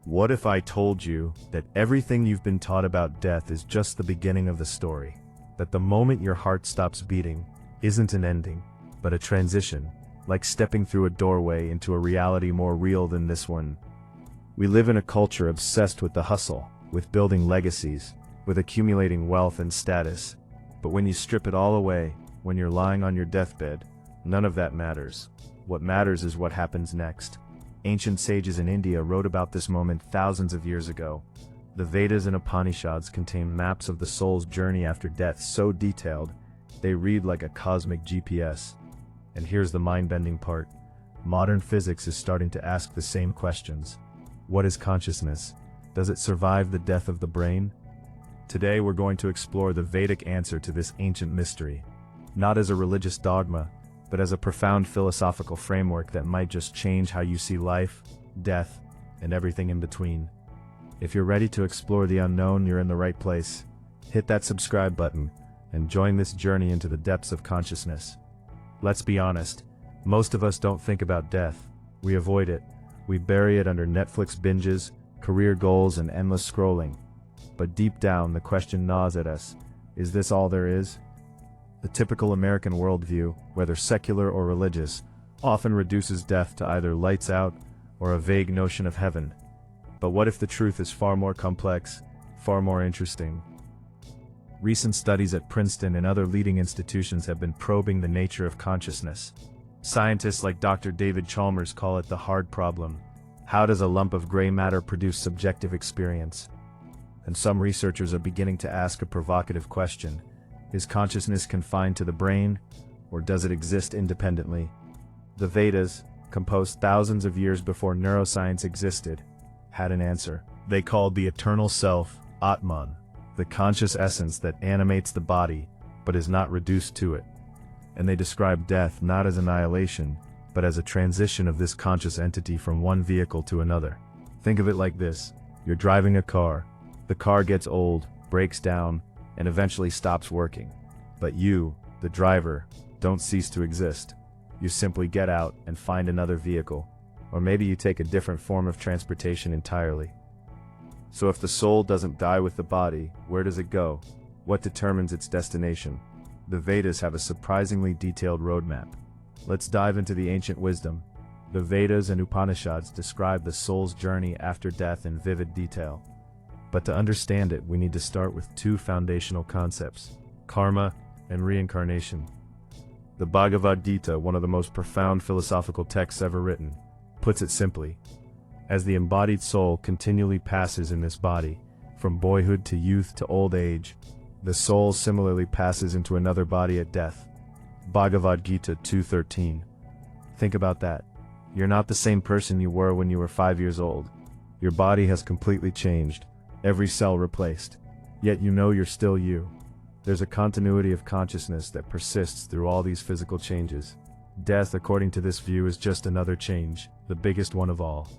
What if I told you that everything you've been taught about death is just the beginning of the story? That the moment your heart stops beating isn't an ending, but a transition, like stepping through a doorway into a reality more real than this one. We live in a culture obsessed with the hustle, with building legacies, with accumulating wealth and status. But when you strip it all away, when you're lying on your deathbed, none of that matters. What matters is what happens next. Ancient sages in India wrote about this moment thousands of years ago. The Vedas and Upanishads contain maps of the soul's journey after death so detailed, they read like a cosmic GPS. And here's the mind-bending part. Modern physics is starting to ask the same questions. What is consciousness? Does it survive the death of the brain? Today we're going to explore the Vedic answer to this ancient mystery. Not as a religious dogma, but as a profound philosophical framework that might just change how you see life, death, and everything in between. If you're ready to explore the unknown, you're in the right place. Hit that subscribe button, and join this journey into the depths of consciousness. Let's be honest, most of us don't think about death. We avoid it. We bury it under Netflix binges, career goals, and endless scrolling. But deep down, the question gnaws at us. Is this all there is? The typical American worldview, whether secular or religious, often reduces death to either lights out or a vague notion of heaven. But what if the truth is far more complex, far more interesting? Recent studies at Princeton and other leading institutions have been probing the nature of consciousness. Scientists like Dr. David Chalmers call it the hard problem. How does a lump of gray matter produce subjective experience? And some researchers are beginning to ask a provocative question. Is consciousness confined to the brain, or does it exist independently? The Vedas, composed thousands of years before neuroscience existed, had an answer. They called the eternal self, Atman, the conscious essence that animates the body, but is not reduced to it. And they described death not as annihilation, but as a transition of this conscious entity from one vehicle to another. Think of it like this. You're driving a car. The car gets old, breaks down, and eventually stops working. But you, the driver, don't cease to exist. You simply get out and find another vehicle, or maybe you take a different form of transportation entirely. So if the soul doesn't die with the body, where does it go? What determines its destination? The Vedas have a surprisingly detailed roadmap. Let's dive into the ancient wisdom. The Vedas and Upanishads describe the soul's journey after death in vivid detail. But to understand it, we need to start with two foundational concepts: karma and reincarnation. The Bhagavad Gita, one of the most profound philosophical texts ever written, puts it simply. As the embodied soul continually passes in this body, from boyhood to youth to old age, the soul similarly passes into another body at death. Bhagavad Gita 2:13. Think about that. You're not the same person you were when you were 5 years old. Your body has completely changed. Every cell replaced. Yet you know you're still you. There's a continuity of consciousness that persists through all these physical changes. Death, according to this view, is just another change, the biggest one of all.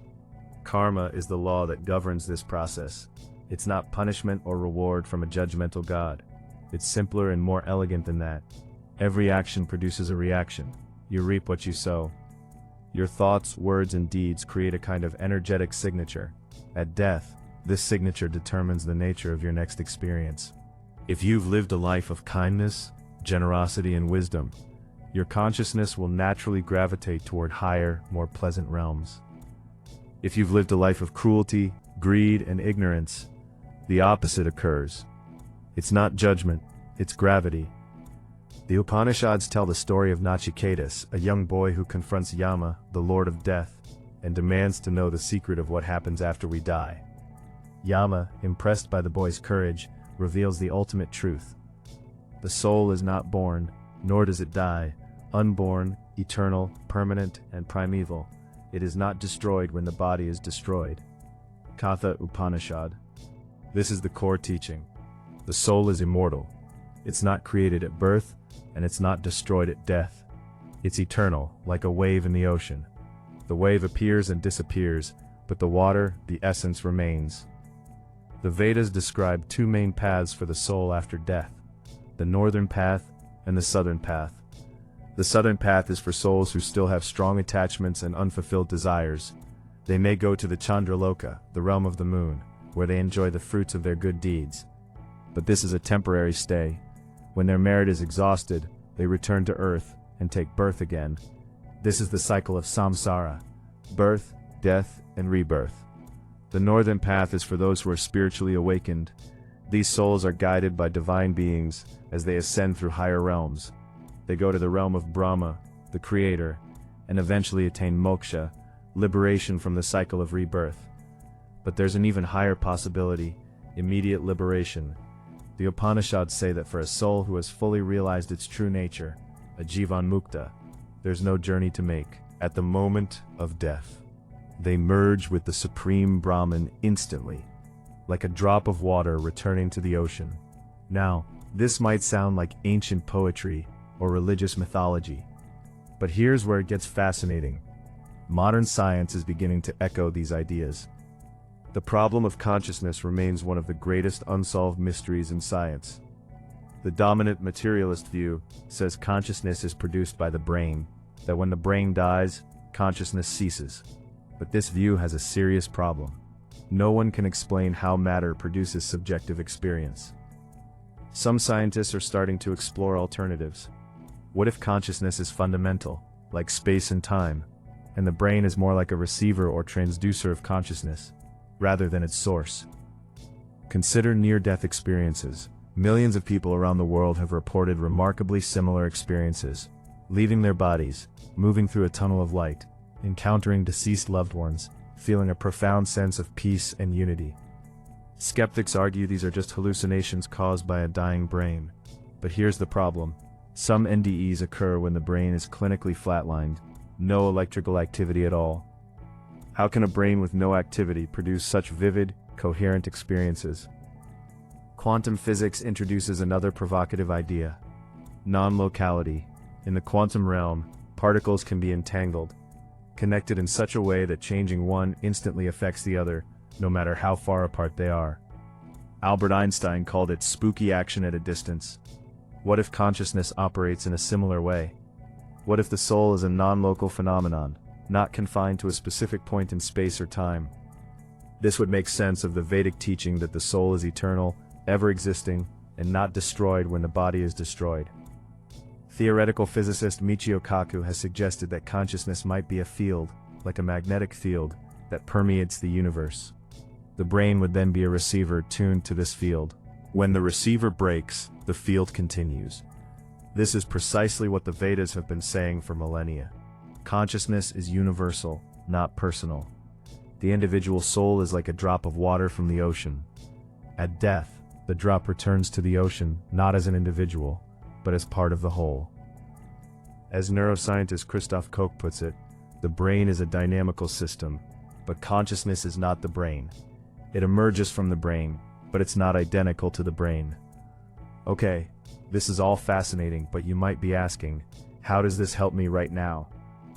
Karma is the law that governs this process. It's not punishment or reward from a judgmental God. It's simpler and more elegant than that. Every action produces a reaction. You reap what you sow. Your thoughts, words, and deeds create a kind of energetic signature. At death, this signature determines the nature of your next experience. If you've lived a life of kindness, generosity, and wisdom, your consciousness will naturally gravitate toward higher, more pleasant realms. If you've lived a life of cruelty, greed, and ignorance, the opposite occurs. It's not judgment, it's gravity. The Upanishads tell the story of Nachiketas, a young boy who confronts Yama, the Lord of Death, and demands to know the secret of what happens after we die. Yama, impressed by the boy's courage, reveals the ultimate truth. The soul is not born, nor does it die. Unborn, eternal, permanent, and primeval, it is not destroyed when the body is destroyed. Katha Upanishad. This is the core teaching. The soul is immortal. It's not created at birth, and it's not destroyed at death. It's eternal, like a wave in the ocean. The wave appears and disappears, but the water, the essence, remains. The Vedas describe two main paths for the soul after death: the northern path and the southern path. The southern path is for souls who still have strong attachments and unfulfilled desires. They may go to the Chandraloka, the realm of the moon, where they enjoy the fruits of their good deeds. But this is a temporary stay. When their merit is exhausted, they return to earth and take birth again. This is the cycle of samsara: birth, death, and rebirth. The northern path is for those who are spiritually awakened. These souls are guided by divine beings as they ascend through higher realms. They go to the realm of Brahma, the Creator, and eventually attain moksha, liberation from the cycle of rebirth. But there's an even higher possibility: immediate liberation. The Upanishads say that for a soul who has fully realized its true nature, a jivan mukta, there's no journey to make. At the moment of death, they merge with the Supreme Brahman instantly, like a drop of water returning to the ocean. Now, this might sound like ancient poetry or religious mythology, but here's where it gets fascinating. Modern science is beginning to echo these ideas. The problem of consciousness remains one of the greatest unsolved mysteries in science. The dominant materialist view says consciousness is produced by the brain, that when the brain dies, consciousness ceases. But this view has a serious problem. No one can explain how matter produces subjective experience. Some scientists are starting to explore alternatives. What if consciousness is fundamental, like space and time, and the brain is more like a receiver or transducer of consciousness, rather than its source? Consider near-death experiences. Millions of people around the world have reported remarkably similar experiences, leaving their bodies, moving through a tunnel of light, encountering deceased loved ones, feeling a profound sense of peace and unity. Skeptics argue these are just hallucinations caused by a dying brain. But here's the problem. Some NDEs occur when the brain is clinically flatlined, no electrical activity at all. How can a brain with no activity produce such vivid, coherent experiences? Quantum physics introduces another provocative idea: non-locality. In the quantum realm, particles can be entangled, connected in such a way that changing one instantly affects the other, no matter how far apart they are. Albert Einstein called it spooky action at a distance. What if consciousness operates in a similar way? What if the soul is a non-local phenomenon, not confined to a specific point in space or time? This would make sense of the Vedic teaching that the soul is eternal, ever-existing, and not destroyed when the body is destroyed. Theoretical physicist Michio Kaku has suggested that consciousness might be a field, like a magnetic field, that permeates the universe. The brain would then be a receiver tuned to this field. When the receiver breaks, the field continues. This is precisely what the Vedas have been saying for millennia. Consciousness is universal, not personal. The individual soul is like a drop of water from the ocean. At death, the drop returns to the ocean not as an individual, but as part of the whole. As neuroscientist Christoph Koch puts it, the brain is a dynamical system, but consciousness is not the brain. It emerges from the brain, but it's not identical to the brain. Okay, this is all fascinating, but you might be asking, how does this help me right now?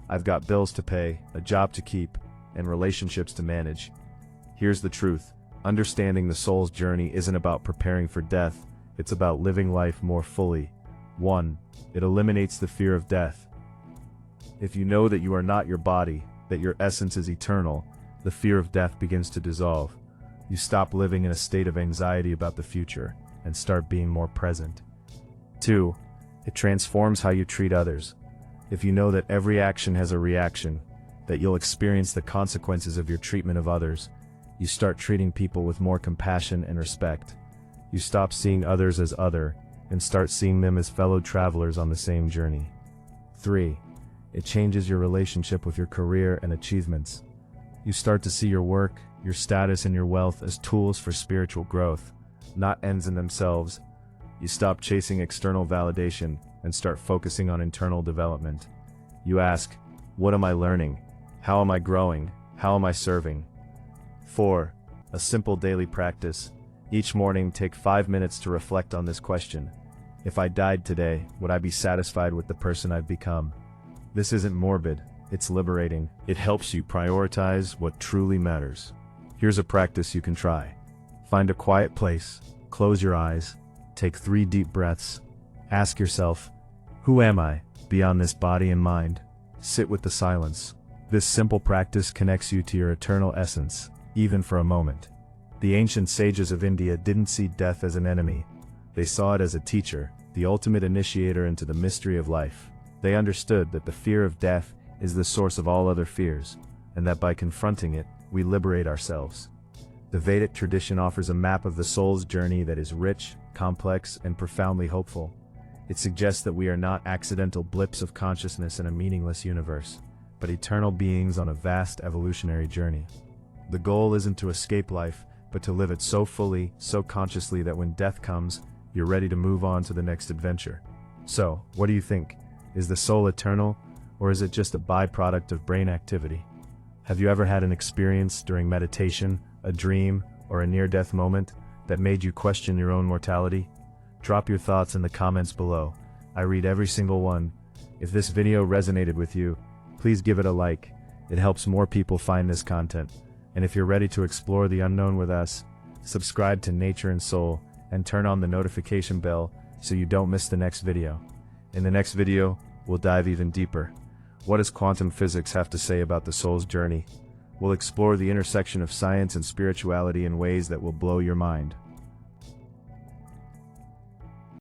I've got bills to pay, a job to keep, and relationships to manage. Here's the truth. Understanding the soul's journey isn't about preparing for death, it's about living life more fully. 1. It eliminates the fear of death. If you know that you are not your body, that your essence is eternal, the fear of death begins to dissolve. You stop living in a state of anxiety about the future, and start being more present. 2. It transforms how you treat others. If you know that every action has a reaction, that you'll experience the consequences of your treatment of others, you start treating people with more compassion and respect. You stop seeing others as other, and start seeing them as fellow travelers on the same journey. 3. It changes your relationship with your career and achievements. You start to see your work, your status, and your wealth as tools for spiritual growth, not ends in themselves. You stop chasing external validation and start focusing on internal development. You ask, what am I learning? How am I growing? How am I serving? 4. A simple daily practice. Each morning, take 5 minutes to reflect on this question. If I died today, would I be satisfied with the person I've become? This isn't morbid, it's liberating. It helps you prioritize what truly matters. Here's a practice you can try. Find a quiet place, close your eyes, take 3 deep breaths. Ask yourself, who am I, beyond this body and mind? Sit with the silence. This simple practice connects you to your eternal essence, even for a moment. The ancient sages of India didn't see death as an enemy. They saw it as a teacher, the ultimate initiator into the mystery of life. They understood that the fear of death is the source of all other fears, and that by confronting it, we liberate ourselves. The Vedic tradition offers a map of the soul's journey that is rich, complex, and profoundly hopeful. It suggests that we are not accidental blips of consciousness in a meaningless universe, but eternal beings on a vast evolutionary journey. The goal isn't to escape life, but to live it so fully, so consciously that when death comes, you're ready to move on to the next adventure. So, what do you think? Is the soul eternal, or is it just a byproduct of brain activity? Have you ever had an experience during meditation, a dream, or a near-death moment that made you question your own mortality? Drop your thoughts in the comments below. I read every single one. If this video resonated with you, please give it a like. It helps more people find this content. And if you're ready to explore the unknown with us, subscribe to Nature and Soul and turn on the notification bell so you don't miss the next video. In the next video, we'll dive even deeper. What does quantum physics have to say about the soul's journey? We'll explore the intersection of science and spirituality in ways that will blow your mind.